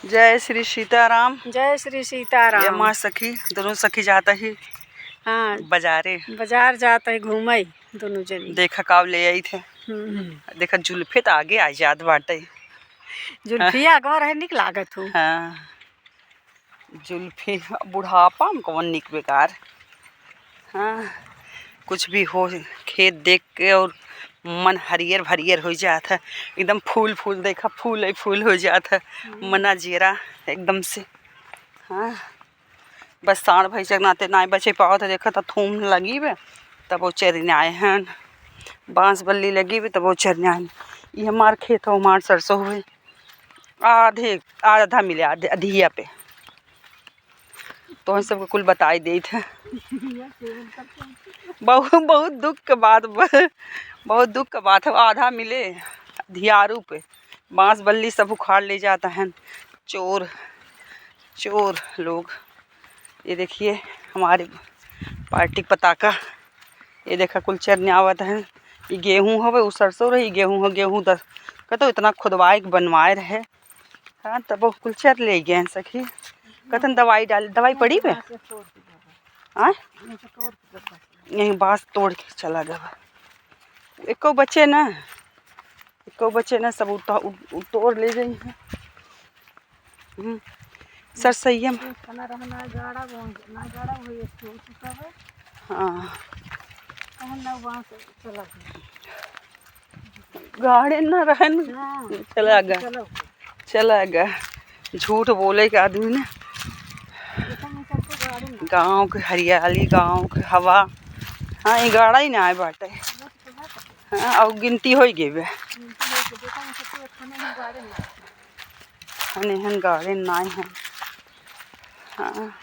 जय श्री सीताराम। जय श्री सीताराम। ये माँ सखी दोनों सखी जाता ही हाँ बाजारे बाजार जाता है घूमे दोनों जनी। देखा काव ले आई थे। देखा जुल्फे तो आगे आ जात बाटे। जुल्फिया अगवा रहे निक लागत हो। हाँ जुल्फी बुढ़ापा में कौन निक बेकार। हाँ कुछ भी हो खेत देख के और मन हरियर भरियर हो जाता है एकदम। फूल फूल देखा फूल फूल हो जाता है मना जेरा एकदम से। हाँ बस साढ़ भैंस नाते ना बचे पाओ तो देखा तो थूम लगी बे तब वो चरने आए हैं। बांस बल्ली लगी बे तब वो चरने आए। ये हमार खेत हो हमार सरसों हुए आधे आधा मिले आधे अधिया पे तो सबको कुल बताई दे थे। बहुत बहुत दुख के बात बहुत दुख का बात है। आधा मिले धियारू पे बांस बल्ली सब उखाड़ ले जाता है चोर चोर लोग। ये देखिए हमारी पार्टी पताका ये देखा कुल चरने आवत है। ये गेहूँ हो वो सरसों रही गेहूँ हो गेहूँ दस कहते इतना खुदवाए बनवाए रहे। हाँ तब वो कुल चर ले गए हैं सखी। कहते दवाई डाल दवाई पड़ी पे हाँ यहीं बाँस तोड़ के चला गया। एको बच्चे ना सब तोड़ ले गई हैं। सर सही है। हाँ गाड़ी न रहन चला गया झूठ बोले के आदमी ने। गांव के हरियाली गांव के हवा। हाँ ये गाड़ा ही ना आए बाटे। हाँ और गिनती हो गई बे हन गाड़े ना है। हाँ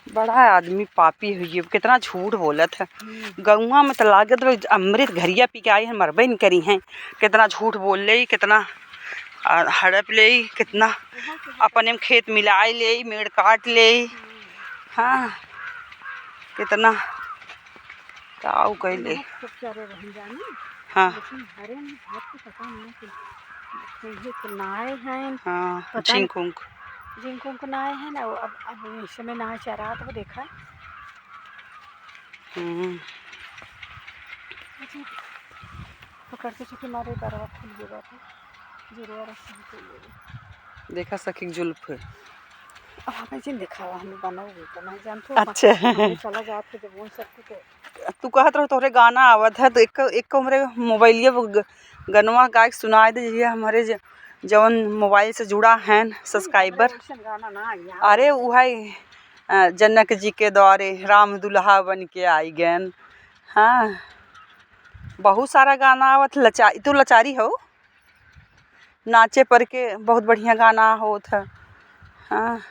बड़ा आदमी पापी हुई कितना झूठ बोलत है। गौवा में तो लागत अमृत घरिया पी के आई हैं मरबे नहीं करी हैं। कितना झूठ बोल ले कितना हड़प ले कितना अपने में खेत मिलाए ले मेड़ काट ले। हाँ कितना ताऊ कह ले। हाँ हाँ झिंकुंक जिनको नाए है ना अब इस समय नाए चरा तो देखा पकड़ते चुके मारे दरवा खुल गया था जीरो देखा सखी जुल्फ अब हमें जिन देखा हमें बनाओगे तो मैं जानते हो अच्छा चला जाते जब वो सब तो तू कहत रहो तोरे गाना आवत है तो एक हमरे मोबाइलिया गनवा गायक सुनाए दे ये हमारे जवन मोबाइल से जुड़ा है सब्सक्राइबर। अरे वह जनक जी के द्वारे राम दुल्हा बन के आई गैन। हाँ बहुत सारा गाना आवत लचारी तू लचारी हो नाचे पर के बहुत बढ़िया गाना होत है। हाँ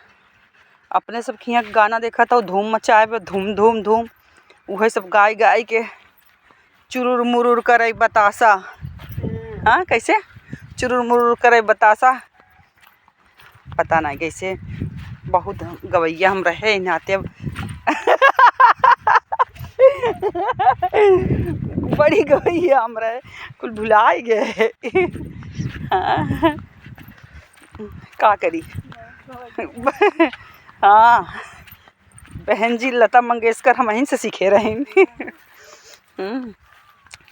अपने सब खिया गाना देखा था धूम मचाए पे धूम धूम धूम वही सब गाय गाय के चुरुर मुरुर करे बतासा। हाँ कैसे चुरुर मुरुर करे बतासा पता नहीं कैसे बहुत गवैया हम रहे नाते बड़ी गवैया हम रहे कुल भुलाए गए। हाँ का करी। हाँ बहन जी लता मंगेशकर हम यहीं से सीखे रहे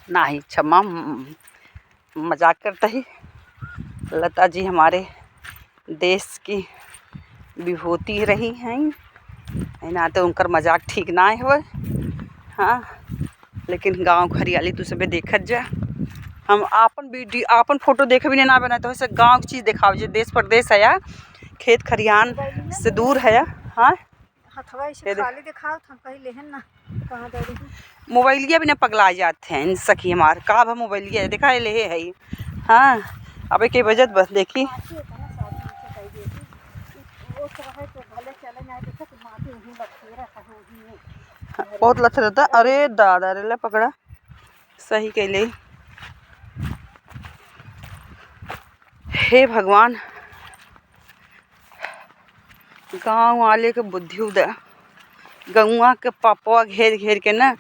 नहीं क्षमा मजाक करता ही। लता जी हमारे देश की विभूति रही हैं ना तो उनकर मजाक ठीक ना हो। हाँ लेकिन गांव हरियाली तू सब देखत जा। हम आपन वीडियो आपन फोटो देखे भी ना बना तो ऐसे गांव की चीज़ दिखाओ जो देश प्रदेश है या खेत खरियान से दूर है या। हाँ मोबाइलिया भी ना पगला जाते हैं सखी हमार का भा मोबाइलिया देखा ले है। हाँ अब के बजट बस देखी बहुत लथ रहता। अरे दादा रे पकड़ा सही कैले। हे भगवान गांव वाले के बुद्धि उदय गौवा के पपवा घेर घेर के ना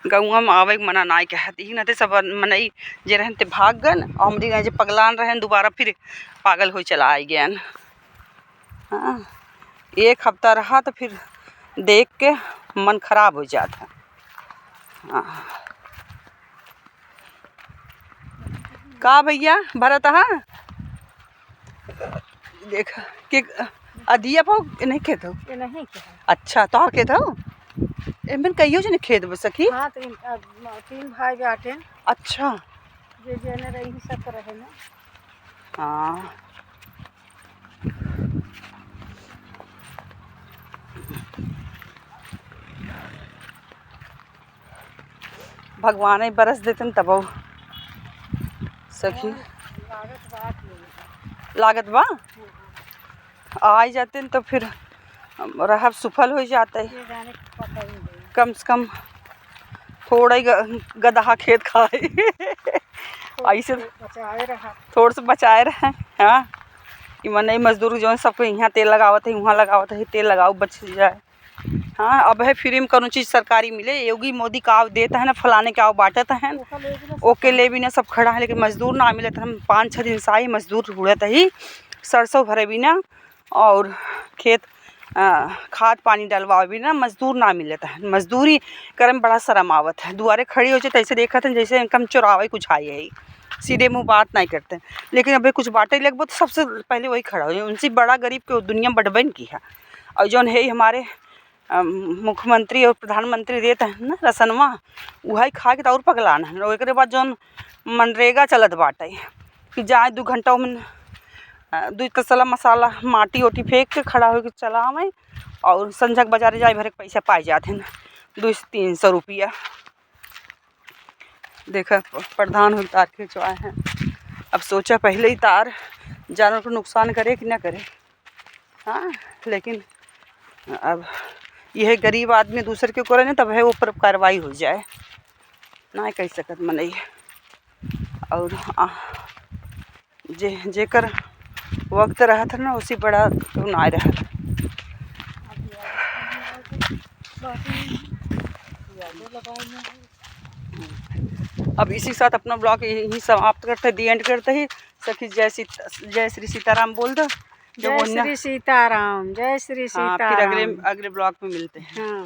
गौवा में आवे के मना नाई कहत ही नते सब मनई जे रहन ते भाग गन और हमरी जे पगलान रहन दोबारा फिर पागल हो चला आई गयन। हाँ, एक हफ्ता रहा तो फिर देख के मन खराब हो जाता। हाँ का भैया भरत हाँ देख कि अधिया पाओ नहीं खेत हो ये नहीं क्या है। अच्छा तो खेत हो एमन कहियो जने खेत बस सखी। हाँ तो तीन भाई बाटे। अच्छा जे जेने रही सब रहे ना। हाँ भगवान ही बरस देते तब सखी। लागत बा आ जाते तो फिर रहब सुफल हो जाता है। कम से कम थोड़ा ही गदहा खेत खाए ऐसे थोड़ा सा बचाए रहे। हाँ मन नहीं मजदूर जो सबको यहाँ तेल लगावत है वहाँ लगावत है तेल लगाओ बच जाए। हाँ अब है फ्री में कौन चीज़ सरकारी मिले योगी मोदी का देता है ना फलाने के आओ बांटत है ओके ले भी ना सब खड़ा है लेकिन मजदूर ना मिले हम 5-6 दिन से आई मजदूर उड़त ही सरसों भरे भी ना और खेत खाद पानी डलवाओ भी ना मजदूर ना मिलता है। मजदूरी करे में बड़ा शर्म आवत है दुआरे खड़ी हो जाए तैसे देखते हैं जैसे इनकम चुरावे कुछ आई है सीधे मुँह बात नहीं करते लेकिन अभी कुछ बाटे लगभग तो सबसे पहले वही खड़ा हो जाए। उनसे बड़ा गरीब के दुनिया बढ़बन की है और जौन है हमारे मुख्यमंत्री और प्रधानमंत्री देते हैं ना रसनवा वही खा के तो और पगलाना है। और बाद जौन मनरेगा चलत बाटे कि जाए 2 घंटा में 2 तसला मसाला माटी ओटी फेंक के खड़ा होकर चला आए और संझक बाजारे जाए भरे पैसा पाए जाते हैं 200-300 रुपया। देखा प्रधान उतार के जो आए हैं अब सोचा पहले ही तार जानवर को नुकसान करे कि ना करे। हाँ लेकिन अब यह गरीब आदमी दूसरे के करे ना तब है ऊपर कार्रवाई हो जाए ना कह सकत मनई और जेकर वक्त रहा था ना उसी बड़ा ना रहा। अब इसी साथ अपना ब्लॉग यही समाप्त करते दी एंड करते ही सखी जय श्री सीताराम बोल दो। जय श्री सीताराम जय श्री सीताराम। हाँ फिर अगले ब्लॉग में मिलते हैं। हाँ।